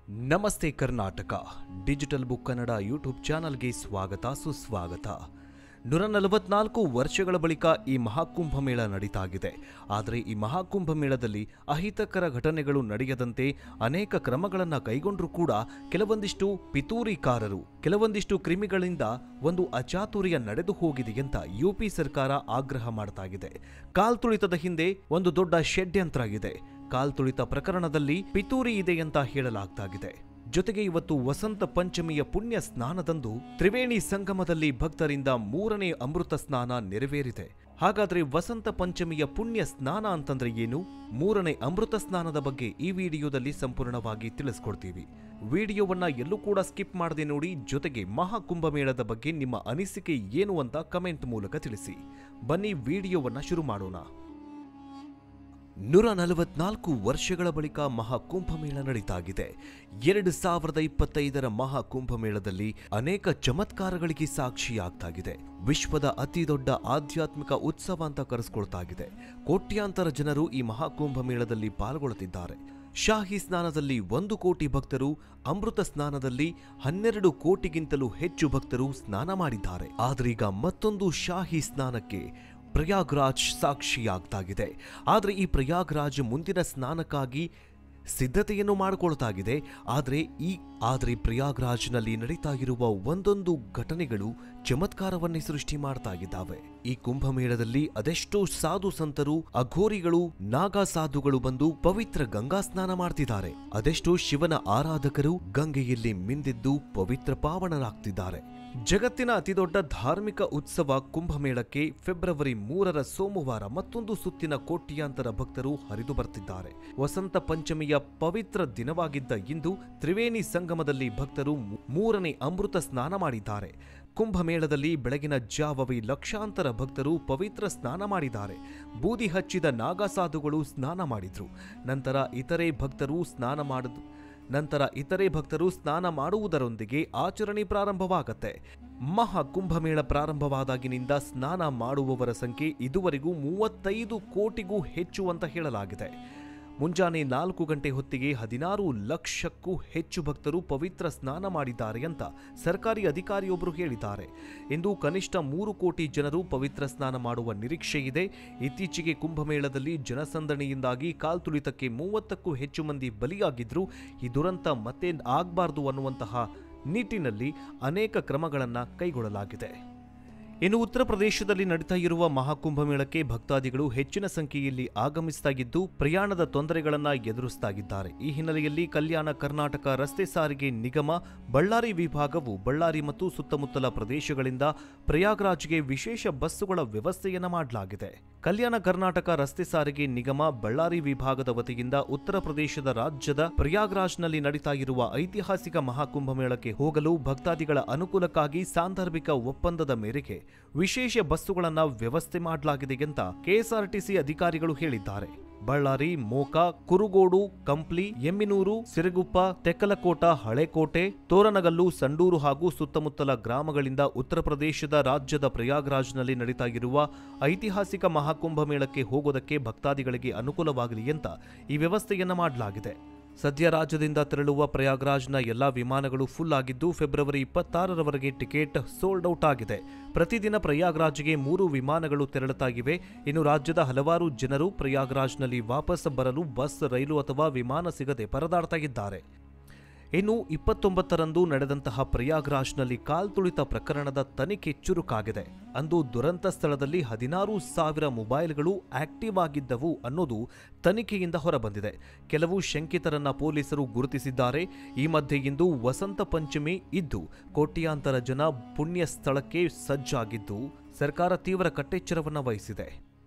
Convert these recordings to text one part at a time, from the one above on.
ನಮಸ್ತೆ Karnataka digital book Kannada YouTube ಚಾನಲ್ಗೆ ಸ್ವಾಗತ ಸುಸ್ವಾಗತ. 144 ವರ್ಷಗಳ ಬಳಿಕ ಈ ಮಹಾಕುಂಭಮೇಳ ನಡೀತಾಗಿದೆ. ಆದರೆ ಈ ಮಹಾಕುಂಭಮೇಳದಲ್ಲಿ ಅಹಿತಕರ ಘಟನೆಗಳು ನಡೆಯದಂತೆ ಅನೇಕ ಕ್ರಮಗಳನ್ನು ಕೈಗೊಂಡರೂ ಕೂಡ ಕೆಲವೊಂದಿಷ್ಟು ಪಿತೂರಿಕಾರರು, ಕೆಲವೊಂದಿಷ್ಟು ಕ್ರಿಮಿಗಳಿಂದ ಒಂದು ಅಚಾತುರ್ಯ ನಡೆದು ಹೋಗಿದೆ ಅಂತ ಯುಪಿ ಸರ್ಕಾರ ಆಗ್ರಹ ಮಾಡ್ತಾಗಿದೆ. ಕಾಲ್ತುಳಿತದ ಹಿಂದೆ ಒಂದು ದೊಡ್ಡ ಷಡ್ಯಂತ್ರ ಇದೆ. ಕಾಲ್ತುಳಿತ ಪ್ರಕರಣದಲ್ಲಿ ಪಿತೂರಿ ಇದೆ ಅಂತ ಹೇಳಲಾಗ್ತಾಗಿದೆ. ಜೊತೆಗೆ ಇವತ್ತು ವಸಂತ ಪಂಚಮಿಯ ಪುಣ್ಯ ಸ್ನಾನದಂದು ತ್ರಿವೇಣಿ ಸಂಗಮದಲ್ಲಿ ಭಕ್ತರಿಂದ 3ನೇ ಅಮೃತ ಸ್ನಾನ ನೆರವೇರಿದೆ. ಹಾಗಾದ್ರೆ ವಸಂತ ಪಂಚಮಿಯ ಪುಣ್ಯ ಸ್ನಾನ ಅಂತಂದ್ರೆ ಏನು? 3ನೇ ಅಮೃತ ಸ್ನಾನದ ಬಗ್ಗೆ ಈ ವಿಡಿಯೋದಲ್ಲಿ ಸಂಪೂರ್ಣವಾಗಿ ತಿಳಿಸ್ಕೊಡ್ತೀವಿ. ವಿಡಿಯೋವನ್ನ ಎಲ್ಲೂ ಕೂಡ ಸ್ಕಿಪ್ ಮಾಡದೆ ನೋಡಿ. ಜೊತೆಗೆ ಮಹಾಕುಂಭಮೇಳದ ಬಗ್ಗೆ ನಿಮ್ಮ ಅನಿಸಿಕೆ ಏನು ಅಂತ ಕಮೆಂಟ್ ಮೂಲಕ ತಿಳಿಸಿ. ಬನ್ನಿ ವಿಡಿಯೋವನ್ನ ಶುರು ಮಾಡೋಣ. 144 ವರ್ಷಗಳ ಬಳಿಕ ಮಹಾಕುಂಭಮೇಳ ನಡೀತಾಗಿದೆ. 2025ರ ಮಹಾಕುಂಭಮೇಳದಲ್ಲಿ ಅನೇಕ ಚಮತ್ಕಾರಗಳಿಗೆ ಸಾಕ್ಷಿಯಾಗ್ತಾಗಿದೆ. ವಿಶ್ವದ ಅತಿ ದೊಡ್ಡ ಆಧ್ಯಾತ್ಮಿಕ ಉತ್ಸವ ಅಂತ ಕರೆಸ್ಕೊಳ್ತಾಗಿದೆ. ಕೋಟ್ಯಾಂತರ ಜನರು ಈ ಮಹಾಕುಂಭಮೇಳದಲ್ಲಿ ಪಾಲ್ಗೊಳ್ಳುತ್ತಿದ್ದಾರೆ. ಶಾಹಿ ಸ್ನಾನದಲ್ಲಿ 1 ಕೋಟಿ ಭಕ್ತರು, ಅಮೃತ ಸ್ನಾನದಲ್ಲಿ 12 ಕೋಟಿಗಿಂತಲೂ ಹೆಚ್ಚು ಭಕ್ತರು ಸ್ನಾನ ಮಾಡಿದ್ದಾರೆ. ಆದ್ರೀಗ ಮತ್ತೊಂದು ಶಾಹಿ ಸ್ನಾನಕ್ಕೆ ಪ್ರಯಾಗ್ರಾಜ್ ಸಾಕ್ಷಿಯಾಗ್ತಾಗಿದೆ. ಆದರೆ ಈ ಪ್ರಯಾಗ್ರಾಜ್ ಮುಂದಿನ ಸ್ನಾನಕ್ಕಾಗಿ ಸಿದ್ಧತೆಯನ್ನು ಮಾಡಿಕೊಳ್ತಾಗಿದೆ. ಆದರೆ ಪ್ರಯಾಗ್ರಾಜ್ನಲ್ಲಿ ನಡೀತಾ ಇರುವ ಒಂದೊಂದು ಘಟನೆಗಳು ಚಮತ್ಕಾರವನ್ನೇ ಸೃಷ್ಟಿ ಮಾಡ್ತಾ ಇದ್ದಾವೆ. ಈ ಕುಂಭಮೇಳದಲ್ಲಿ ಅದೆಷ್ಟೋ ಸಾಧು ಸಂತರು, ಅಘೋರಿಗಳು, ನಾಗಾ ಸಾಧುಗಳು ಬಂದು ಪವಿತ್ರ ಗಂಗಾ ಸ್ನಾನ ಮಾಡ್ತಿದ್ದಾರೆ. ಅದೆಷ್ಟೋ ಶಿವನ ಆರಾಧಕರು ಗಂಗೆಯಲ್ಲಿ ಮಿಂದೆದ್ದು ಪವಿತ್ರ ಪಾವನರಾಗ್ತಿದ್ದಾರೆ. ಜಗತ್ತಿನ ಅತಿದೊಡ್ಡ ಧಾರ್ಮಿಕ ಉತ್ಸವ ಕುಂಭಮೇಳಕ್ಕೆ ಫೆಬ್ರವರಿ 3ರ ಸೋಮವಾರ ಮತ್ತೊಂದು ಸುತ್ತಿನ ಕೋಟ್ಯಾಂತರ ಭಕ್ತರು ಹರಿದು ಬರ್ತಿದ್ದಾರೆ. ವಸಂತ ಪಂಚಮಿಯ ಪವಿತ್ರ ದಿನವಾಗಿದ್ದ ಇಂದು ತ್ರಿವೇಣಿ ಸಂಗಮದಲ್ಲಿ ಭಕ್ತರು 3ನೇ ಅಮೃತ ಸ್ನಾನ ಮಾಡಿದ್ದಾರೆ. ಕುಂಭಮೇಳದಲ್ಲಿ ಬೆಳಗಿನ ಜಾವವೇ ಲಕ್ಷಾಂತರ ಭಕ್ತರು ಪವಿತ್ರ ಸ್ನಾನ ಮಾಡಿದ್ದಾರೆ. ಬೂದಿ ಹಚ್ಚಿದ ನಾಗಸಾಧುಗಳು ಸ್ನಾನ ಮಾಡಿದ್ರು. ನಂತರ ಇತರೆ ಭಕ್ತರು ಸ್ನಾನ ಮಾಡುವುದರೊಂದಿಗೆ ಆಚರಣೆ ಪ್ರಾರಂಭವಾಗುತ್ತೆ. ಮಹಾಕುಂಭಮೇಳ ಪ್ರಾರಂಭವಾದಾಗಿನಿಂದ ಸ್ನಾನ ಮಾಡುವವರ ಸಂಖ್ಯೆ ಇದುವರೆಗೂ 35 ಕೋಟಿಗೂ ಹೆಚ್ಚು ಅಂತ ಹೇಳಲಾಗಿದೆ. ಮುಂಜಾನೆ 4 ಗಂಟೆ ಹೊತ್ತಿಗೆ 16 ಲಕ್ಷಕ್ಕೂ ಹೆಚ್ಚು ಭಕ್ತರು ಪವಿತ್ರ ಸ್ನಾನ ಮಾಡಿದ್ದಾರೆ ಅಂತ ಸರ್ಕಾರಿ ಅಧಿಕಾರಿಯೊಬ್ಬರು ಹೇಳಿದ್ದಾರೆ. ಇಂದು ಕನಿಷ್ಠ 3 ಕೋಟಿ ಜನರು ಪವಿತ್ರ ಸ್ನಾನ ಮಾಡುವ ನಿರೀಕ್ಷೆ ಇದೆ. ಇತ್ತೀಚೆಗೆ ಕುಂಭಮೇಳದಲ್ಲಿ ಜನಸಂದಣಿಯಿಂದಾಗಿ ಕಾಲ್ತುಳಿತಕ್ಕೆ 30ಕ್ಕೂ ಹೆಚ್ಚು ಮಂದಿ ಬಲಿಯಾಗಿದ್ರು. ಈ ದುರಂತ ಮತ್ತೆ ಆಗಬಾರದು ಅನ್ನುವಂತಹ ನಿಟ್ಟಿನಲ್ಲಿ ಅನೇಕ ಕ್ರಮಗಳನ್ನು ಕೈಗೊಳ್ಳಲಾಗಿದೆ. ಇನ್ನು ಉತ್ತರ ಪ್ರದೇಶದಲ್ಲಿ ನಡೀತಾ ಇರುವ ಮಹಾಕುಂಭಮೇಳಕ್ಕೆ ಭಕ್ತಾದಿಗಳು ಹೆಚ್ಚಿನ ಸಂಖ್ಯೆಯಲ್ಲಿ ಆಗಮಿಸ್ತಾ ಇದ್ದು ಪ್ರಯಾಣದ ತೊಂದರೆಗಳನ್ನು ಎದುರಿಸ್ತಾ ಇದ್ದಾರೆ. ಈ ಹಿನ್ನೆಲೆಯಲ್ಲಿ ಕಲ್ಯಾಣ ಕರ್ನಾಟಕ ರಸ್ತೆ ಸಾರಿಗೆ ನಿಗಮ ಬಳ್ಳಾರಿ ವಿಭಾಗವು ಬಳ್ಳಾರಿ ಮತ್ತು ಸುತ್ತಮುತ್ತಲ ಪ್ರದೇಶಗಳಿಂದ ಪ್ರಯಾಗ್ರಾಜ್ಗೆ ವಿಶೇಷ ಬಸ್ಸುಗಳ ವ್ಯವಸ್ಥೆಯನ್ನು ಮಾಡಲಾಗಿದೆ. ಕಲ್ಯಾಣ ಕರ್ನಾಟಕ ರಸ್ತೆ ಸಾರಿಗೆ ನಿಗಮ ಬಳ್ಳಾರಿ ವಿಭಾಗದ ವತಿಯಿಂದ ಉತ್ತರ ಪ್ರದೇಶದ ರಾಜ್ಯದ ಪ್ರಯಾಗ್ರಾಜ್ನಲ್ಲಿ ನಡೀತಾ ಇರುವ ಐತಿಹಾಸಿಕ ಮಹಾಕುಂಭಮೇಳಕ್ಕೆ ಹೋಗಲು ಭಕ್ತಾದಿಗಳ ಅನುಕೂಲಕ್ಕಾಗಿ ಸಾಂದರ್ಭಿಕ ಒಪ್ಪಂದದ ಮೇರೆಗೆ ವಿಶೇಷ ಬಸ್ಸುಗಳನ್ನು ವ್ಯವಸ್ಥೆ ಮಾಡಲಾಗಿದೆ ಅಂತ ಕೆಎಸ್ಆರ್ಟಿಸಿ ಅಧಿಕಾರಿಗಳು ಹೇಳಿದ್ದಾರೆ. ಬಳ್ಳಾರಿ, ಮೋಕಾ, ಕುರುಗೋಡು, ಕಂಪ್ಲಿ, ಎಮ್ಮಿನೂರು, ಸಿರಗುಪ್ಪ, ತೆಕ್ಕಲಕೋಟ, ಹಳೆಕೋಟೆ, ತೋರಣಗಲ್ಲು, ಸಂಡೂರು ಹಾಗೂ ಸುತ್ತಮುತ್ತಲ ಗ್ರಾಮಗಳಿಂದ ಉತ್ತರ ಪ್ರದೇಶದ ರಾಜ್ಯದ ಪ್ರಯಾಗ್ರಾಜ್ನಲ್ಲಿ ನಡೀತಾ ಇರುವ ಐತಿಹಾಸಿಕ ಮಹಾಕುಂಭಮೇಳಕ್ಕೆ ಹೋಗೋದಕ್ಕೆ ಭಕ್ತಾದಿಗಳಿಗೆ ಅನುಕೂಲವಾಗಲಿ ಅಂತ ಈ ವ್ಯವಸ್ಥೆಯನ್ನ ಮಾಡಲಾಗಿದೆ. ಸದ್ಯ ರಾಜ್ಯದಿಂದ ತೆರಳುವ ಪ್ರಯಾಗ್ರಾಜ್ನ ಎಲ್ಲಾ ವಿಮಾನಗಳು ಫುಲ್ ಆಗಿದ್ದು ಫೆಬ್ರವರಿ 26ರವರೆಗೆ ಟಿಕೆಟ್ ಸೋಲ್ಡ್ ಔಟ್ ಆಗಿದೆ. ಪ್ರತಿದಿನ ಪ್ರಯಾಗ್ರಾಜ್ಗೆ 3 ವಿಮಾನಗಳು ತೆರಳುತ್ತಾ ಇವೆ. ಇನ್ನು ರಾಜ್ಯದ ಹಲವಾರು ಜನರು ಪ್ರಯಾಗ್ರಾಜ್ನಲ್ಲಿ ವಾಪಸ್ ಬರಲು ಬಸ್, ರೈಲು ಅಥವಾ ವಿಮಾನ ಸಿಗದೆ ಪರದಾಡ್ತಾ ಇದ್ದಾರೆ. ಇನ್ನು 29ರಂದು ನಡೆದಂತಹ ಪ್ರಯಾಗ್ರಾಜ್ನಲ್ಲಿ ಕಾಲ್ತುಳಿತ ಪ್ರಕರಣದ ತನಿಖೆ ಚುರುಕಾಗಿದೆ. ಅಂದು ದುರಂತ ಸ್ಥಳದಲ್ಲಿ 16,000 ಮೊಬೈಲ್ಗಳು ಆಕ್ಟಿವ್ ಆಗಿದ್ದವು ಅನ್ನೋದು ತನಿಖೆಯಿಂದ ಹೊರಬಂದಿದೆ. ಕೆಲವು ಶಂಕಿತರನ್ನ ಪೊಲೀಸರು ಗುರುತಿಸಿದ್ದಾರೆ. ಈ ಮಧ್ಯೆ ಇಂದು ವಸಂತ ಪಂಚಮಿ ಇದ್ದು ಕೋಟ್ಯಾಂತರ ಜನ ಪುಣ್ಯ ಸ್ಥಳಕ್ಕೆ ಸಜ್ಜಾಗಿದ್ದು ಸರ್ಕಾರ ತೀವ್ರ ಕಟ್ಟೆಚ್ಚರವನ್ನು ವಹಿಸಿದೆ.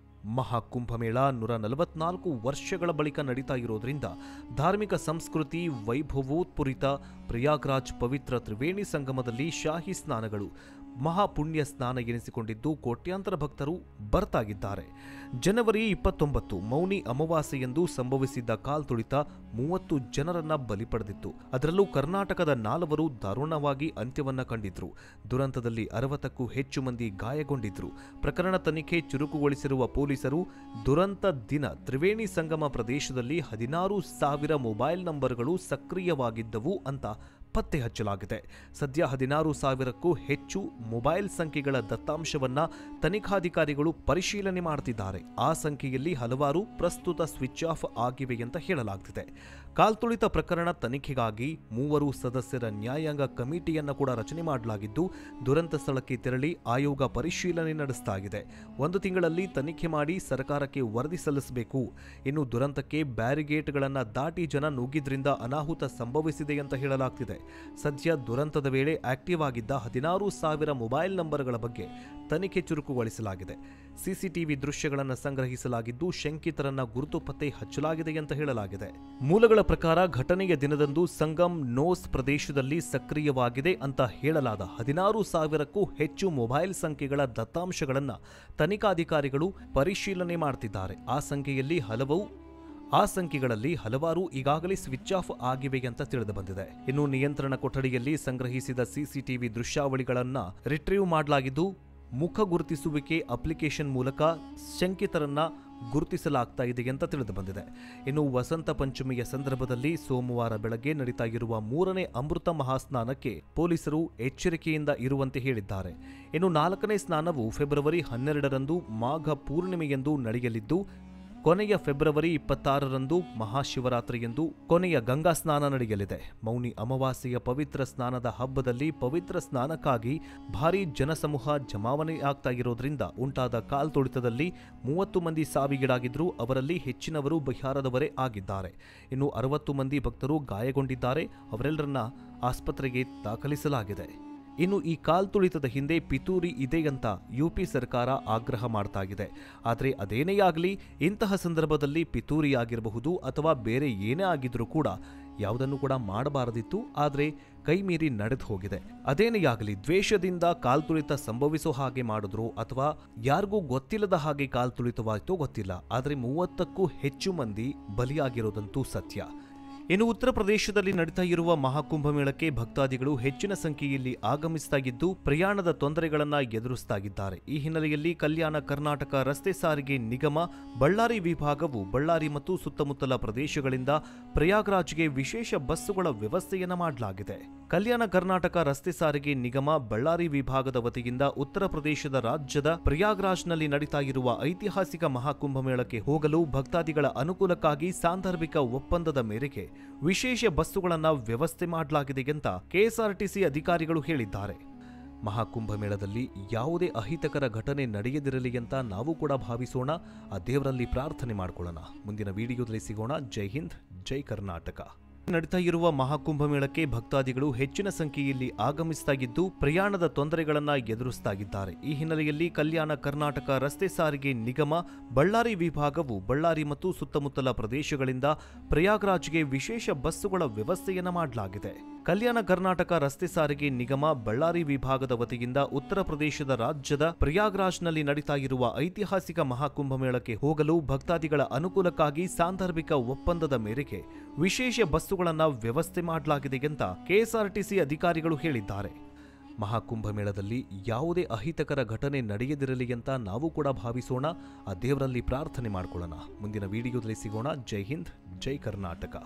ಮಹಾಕುಂಭಮೇಳ 144 ವರ್ಷಗಳ ಬಳಿಕ ನಡೀತಾ ಇರೋದ್ರಿಂದ ಧಾರ್ಮಿಕ ಸಂಸ್ಕೃತಿ ವೈಭವೋತ್ಪುರಿತ ಪ್ರಯಾಗ್ರಾಜ್ ಪವಿತ್ರ ತ್ರಿವೇಣಿ ಸಂಗಮದಲ್ಲಿ ಶಾಹಿ ಸ್ನಾನಗಳು ಮಹಾಪುಣ್ಯ ಸ್ನಾನ ಎನಿಸಿಕೊಂಡಿದ್ದು ಕೋಟ್ಯಾಂತರ ಭಕ್ತರು ಬರ್ತಾಗಿದ್ದಾರೆ. ಜನವರಿ 29 ಮೌನಿ ಅಮಾವಾಸ್ಯೆಯಂದು ಸಂಭವಿಸಿದ್ದ ಕಾಲ್ತುಳಿತ 30 ಜನರನ್ನ ಬಲಿ ಪಡೆದಿತ್ತು. ಅದರಲ್ಲೂ ಕರ್ನಾಟಕದ 4 ದಾರುಣವಾಗಿ ಅಂತ್ಯವನ್ನ ಕಂಡಿದ್ರು. ದುರಂತದಲ್ಲಿ 60ಕ್ಕೂ ಹೆಚ್ಚು ಮಂದಿ ಗಾಯಗೊಂಡಿದ್ರು. ಪ್ರಕರಣ ತನಿಖೆ ಚುರುಕುಗೊಳಿಸಿರುವ ಪೊಲೀಸರು ದುರಂತ ದಿನ ತ್ರಿವೇಣಿ ಸಂಗಮ ಪ್ರದೇಶದಲ್ಲಿ 16,000 ಮೊಬೈಲ್ ನಂಬರ್ಗಳು ಸಕ್ರಿಯವಾಗಿದ್ದವು ಅಂತ ಪತ್ತೆ ಹಚ್ಚಲಾಗಿದೆ. ಸದ್ಯ 16,000ಕ್ಕೂ ಹೆಚ್ಚು ಮೊಬೈಲ್ ಸಂಖ್ಯೆಗಳ ದತ್ತಾಂಶವನ್ನ ತನಿಖಾಧಿಕಾರಿಗಳು ಪರಿಶೀಲನೆ ಮಾಡುತ್ತಿದ್ದಾರೆ. ಆ ಸಂಖ್ಯೆಯಲ್ಲಿ ಹಲವಾರು ಪ್ರಸ್ತುತ ಸ್ವಿಚ್ ಆಫ್ ಆಗಿವೆ ಅಂತ ಹೇಳಲಾಗುತ್ತಿದೆ. ಕಾಲ್ತುಳಿತ ಪ್ರಕರಣ ತನಿಖೆಗಾಗಿ 3 ಸದಸ್ಯರ ನ್ಯಾಯಾಂಗ ಕಮಿಟಿಯನ್ನು ಕೂಡ ರಚನೆ ಮಾಡಲಾಗಿದ್ದು, ದುರಂತ ಸ್ಥಳಕ್ಕೆ ತೆರಳಿ ಆಯೋಗ ಪರಿಶೀಲನೆ ನಡೆಸಲಾಗಿದೆ. 1 ತಿಂಗಳಲ್ಲಿ ತನಿಖೆ ಮಾಡಿ ಸರ್ಕಾರಕ್ಕೆ ವರದಿ ಸಲ್ಲಿಸಬೇಕು. ಇನ್ನು ದುರಂತಕ್ಕೆ ಬ್ಯಾರಿಗೇಟ್ಗಳನ್ನು ದಾಟಿ ಜನ ನುಗ್ಗಿದ್ರಿಂದ ಅನಾಹುತ ಸಂಭವಿಸಿದೆ ಅಂತ ಹೇಳಲಾಗ್ತಿದೆ. ಸದ್ಯ ದುರಂತದ ವೇಳೆ ಆಕ್ಟಿವ್ ಆಗಿದ್ದ 16,000 ಮೊಬೈಲ್ ನಂಬರ್ಗಳ ಬಗ್ಗೆ ತನಿಖೆ ಚುರುಕುಗೊಳಿಸಲಾಗಿದೆ. ಸಿಸಿಟಿವಿ ದೃಶ್ಯಗಳನ್ನು ಸಂಗ್ರಹಿಸಲಾಗಿದ್ದು, ಶಂಕಿತರನ್ನ ಗುರುತು ಪತ್ತೆ ಹಚ್ಚಲಾಗಿದೆ ಅಂತ ಹೇಳಲಾಗಿದೆ. ಮೂಲಗಳ ಪ್ರಕಾರ ಘಟನೆಯ ದಿನದಂದು ಸಂಗಮ್ ನೋಸ್ ಪ್ರದೇಶದಲ್ಲಿ ಸಕ್ರಿಯವಾಗಿದೆ ಅಂತ ಹೇಳಲಾದ 16,000ಕ್ಕೂ ಹೆಚ್ಚು ಮೊಬೈಲ್ ಸಂಖ್ಯೆಗಳ ದತ್ತಾಂಶಗಳನ್ನು ತನಿಖಾಧಿಕಾರಿಗಳು ಪರಿಶೀಲನೆ ಮಾಡುತ್ತಿದ್ದಾರೆ. ಆ ಸಂಖ್ಯೆಗಳಲ್ಲಿ ಹಲವಾರು ಈಗಾಗಲೇ ಸ್ವಿಚ್ ಆಫ್ ಆಗಿವೆ ಅಂತ ತಿಳಿದು ಬಂದಿದೆ. ಇನ್ನು ನಿಯಂತ್ರಣ ಕೊಠಡಿಯಲ್ಲಿ ಸಂಗ್ರಹಿಸಿದ ಸಿಸಿಟಿವಿ ದೃಶ್ಯಾವಳಿಗಳನ್ನು ರಿಟ್ರೀವ್ ಮಾಡಲಾಗಿದ್ದು, ಮುಖ ಗುರುತಿಸುವಿಕೆ ಅಪ್ಲಿಕೇಶನ್ ಮೂಲಕ ಶಂಕಿತರನ್ನ ಗುರುತಿಸಲಾಗ್ತಾ ಇದೆ ಅಂತ ತಿಳಿದು ಬಂದಿದೆ. ಇನ್ನು ವಸಂತ ಪಂಚಮಿಯ ಸಂದರ್ಭದಲ್ಲಿ ಸೋಮವಾರ ಬೆಳಗ್ಗೆ ನಡೀತಾ ಇರುವ 3ನೇ ಅಮೃತ ಮಹಾಸ್ನಾನಕ್ಕೆ ಪೊಲೀಸರು ಎಚ್ಚರಿಕೆಯಿಂದ ಇರುವಂತೆ ಹೇಳಿದ್ದಾರೆ. ಇನ್ನು 4ನೇ ಸ್ನಾನವು ಫೆಬ್ರವರಿ 12ರಂದು ಮಾಘ ಪೂರ್ಣಿಮೆಯಂದು ನಡೆಯಲಿದ್ದು, ಕೊನೆಯ ಫೆಬ್ರವರಿ 26ರಂದು ಮಹಾಶಿವರಾತ್ರಿಯಂದು ಕೊನೆಯ ಗಂಗಾ ಸ್ನಾನ ನಡೆಯಲಿದೆ. ಮೌನಿ ಅಮಾವಾಸ್ಯೆಯ ಪವಿತ್ರ ಸ್ನಾನದ ಹಬ್ಬದಲ್ಲಿ ಪವಿತ್ರ ಸ್ನಾನಕ್ಕಾಗಿ ಭಾರೀ ಜನಸಮೂಹ ಜಮಾವಣೆಯಾಗ್ತಾ ಇರೋದ್ರಿಂದ ಉಂಟಾದ ಕಾಲ್ತುಳಿತದಲ್ಲಿ 30 ಮಂದಿ ಸಾವಿಗೀಡಾಗಿದ್ರು. ಅವರಲ್ಲಿ ಹೆಚ್ಚಿನವರು ಬಿಹಾರದವರೇ ಆಗಿದ್ದಾರೆ. ಇನ್ನು 60 ಮಂದಿ ಭಕ್ತರು ಗಾಯಗೊಂಡಿದ್ದಾರೆ. ಅವರೆಲ್ಲರನ್ನ ಆಸ್ಪತ್ರೆಗೆ ದಾಖಲಿಸಲಾಗಿದೆ. ಇನ್ನು ಈ ಕಾಲ್ತುಳಿತದ ಹಿಂದೆ ಪಿತೂರಿ ಇದೆ ಅಂತ ಯುಪಿ ಸರ್ಕಾರ ಆಗ್ರಹ ಮಾಡ್ತಾ ಇದೆ. ಆದರೆ ಅದೇನೇ ಆಗಲಿ, ಇಂತಹ ಸಂದರ್ಭದಲ್ಲಿ ಪಿತೂರಿ ಆಗಿರಬಹುದು ಅಥವಾ ಬೇರೆ ಏನೇ ಆಗಿದ್ರೂ ಕೂಡ ಯಾವುದನ್ನು ಕೂಡ ಮಾಡಬಾರದಿತ್ತು. ಆದರೆ ಕೈ ಮೀರಿ ನಡೆದು ಹೋಗಿದೆ. ಅದೇನೇ ಆಗಲಿ, ದ್ವೇಷದಿಂದ ಕಾಲ್ತುಳಿತ ಸಂಭವಿಸೋ ಹಾಗೆ ಮಾಡಿದ್ರು ಅಥವಾ ಯಾರಿಗೂ ಗೊತ್ತಿಲ್ಲದ ಹಾಗೆ ಕಾಲ್ತುಳಿತವಾಯ್ತೋ ಗೊತ್ತಿಲ್ಲ. ಆದರೆ 30ಕ್ಕೂ ಹೆಚ್ಚು ಮಂದಿ ಬಲಿಯಾಗಿರೋದಂತೂ ಸತ್ಯ. ಇನ್ನು ಉತ್ತರ ಪ್ರದೇಶದಲ್ಲಿ ನಡೀತಾ ಇರುವ ಮಹಾಕುಂಭಮೇಳಕ್ಕೆ ಭಕ್ತಾದಿಗಳು ಹೆಚ್ಚಿನ ಸಂಖ್ಯೆಯಲ್ಲಿ ಆಗಮಿಸುತ್ತಿದ್ದು, ಪ್ರಯಾಣದ ತೊಂದರೆಗಳನ್ನು ಎದುರಿಸುತ್ತಿದ್ದಾರೆ. ಈ ಹಿನ್ನೆಲೆಯಲ್ಲಿ ಕಲ್ಯಾಣ ಕರ್ನಾಟಕ ರಸ್ತೆ ಸಾರಿಗೆ ನಿಗಮ ಬಳ್ಳಾರಿ ವಿಭಾಗವು ಬಳ್ಳಾರಿ ಮತ್ತು ಸುತ್ತಮುತ್ತಲ ಪ್ರದೇಶಗಳಿಂದ ಪ್ರಯಾಗ್ರಾಜ್ಗೆ ವಿಶೇಷ ಬಸ್ಸುಗಳ ವ್ಯವಸ್ಥೆಯನ್ನು ಮಾಡಲಾಗಿದೆ. ಕಲ್ಯಾಣ ಕರ್ನಾಟಕ ರಸ್ತೆ ಸಾರಿಗೆ ನಿಗಮ ಬಳ್ಳಾರಿ ವಿಭಾಗದ ವತಿಯಿಂದ ಉತ್ತರ ಪ್ರದೇಶದ ರಾಜ್ಯದ ಪ್ರಯಾಗ್ರಾಜ್ನಲ್ಲಿ ನಡೀತಾ ಇರುವ ಐತಿಹಾಸಿಕ ಮಹಾಕುಂಭಮೇಳಕ್ಕೆ ಹೋಗಲು ಭಕ್ತಾದಿಗಳ ಅನುಕೂಲಕ್ಕಾಗಿ ಸಾಂದರ್ಭಿಕ ಒಪ್ಪಂದದ ಮೇರೆಗೆ ವಿಶೇಷ ಬಸ್ಸುಗಳನ್ನು ವ್ಯವಸ್ಥೆ ಮಾಡಲಾಗಿದೆ ಅಂತ ಕೆಎಸ್ಆರ್ಟಿಸಿ ಅಧಿಕಾರಿಗಳು ಹೇಳಿದ್ದಾರೆ. ಮಹಾಕುಂಭಮೇಳದಲ್ಲಿ ಯಾವುದೇ ಅಹಿತಕರ ಘಟನೆ ನಡೆಯದಿರಲಿ ಅಂತ ನಾವು ಕೂಡ ಭಾವಿಸೋಣ. ಆ ದೇವರಲ್ಲಿ ಪ್ರಾರ್ಥನೆ ಮಾಡಿಕೊಳ್ಳೋಣ. ಮುಂದಿನ ವಿಡಿಯೋದಲ್ಲಿ ಸಿಗೋಣ. ಜೈ ಹಿಂದ್, ಜೈ ಕರ್ನಾಟಕ. ನಡೀತಾ ಇರುವ ಮಹಾಕುಂಭಮೇಳಕ್ಕೆ ಭಕ್ತಾದಿಗಳು ಹೆಚ್ಚಿನ ಸಂಖ್ಯೆಯಲ್ಲಿ ಆಗಮಿಸುತ್ತಿದ್ದು, ಪ್ರಯಾಣದ ತೊಂದರೆಗಳನ್ನು ಎದುರಿಸುತ್ತಿದ್ದಾರೆ. ಈ ಹಿನ್ನೆಲೆಯಲ್ಲಿ ಕಲ್ಯಾಣ ಕರ್ನಾಟಕ ರಸ್ತೆ ಸಾರಿಗೆ ನಿಗಮ ಬಳ್ಳಾರಿ ವಿಭಾಗವು ಬಳ್ಳಾರಿ ಮತ್ತು ಸುತ್ತಮುತ್ತಲ ಪ್ರದೇಶಗಳಿಂದ ಪ್ರಯಾಗ್ರಾಜ್ಗೆ ವಿಶೇಷ ಬಸ್ಸುಗಳ ವ್ಯವಸ್ಥೆಯನ್ನು ಮಾಡಲಾಗಿದೆ. ಕಲ್ಯಾಣ ಕರ್ನಾಟಕ ರಸ್ತೆ ಸಾರಿಗೆ ನಿಗಮ ಬಳ್ಳಾರಿ ವಿಭಾಗದ ವತಿಯಿಂದ ಉತ್ತರ ಪ್ರದೇಶದ ರಾಜ್ಯದ ಪ್ರಯಾಗ್ರಾಜ್ನಲ್ಲಿ ನಡೀತಾ ಇರುವ ಐತಿಹಾಸಿಕ ಮಹಾಕುಂಭಮೇಳಕ್ಕೆ ಹೋಗಲು ಭಕ್ತಾದಿಗಳ ಅನುಕೂಲಕ್ಕಾಗಿ ಸಾಂದರ್ಭಿಕ ಒಪ್ಪಂದದ ಮೇರೆಗೆ ವಿಶೇಷ ಬಸ್ಸುಗಳನ್ನು ವ್ಯವಸ್ಥೆ ಮಾಡಲಾಗಿದೆ ಅಂತ ಕೆಎಸ್ಆರ್ಟಿಸಿ ಅಧಿಕಾರಿಗಳು ಹೇಳಿದ್ದಾರೆ. ಮಹಾಕುಂಭಮೇಳದಲ್ಲಿ ಯಾವುದೇ ಅಹಿತಕರ ಘಟನೆ ನಡೆಯದಿರಲಿ ಅಂತ ನಾವು ಕೂಡ ಭಾವಿಸೋಣ. ಆ ದೇವರಲ್ಲಿ ಪ್ರಾರ್ಥನೆ ಮಾಡಿಕೊಳ್ಳೋಣ. ಮುಂದಿನ ವಿಡಿಯೋದಲ್ಲಿ ಸಿಗೋಣ. ಜೈ ಹಿಂದ್, ಜೈ ಕರ್ನಾಟಕ.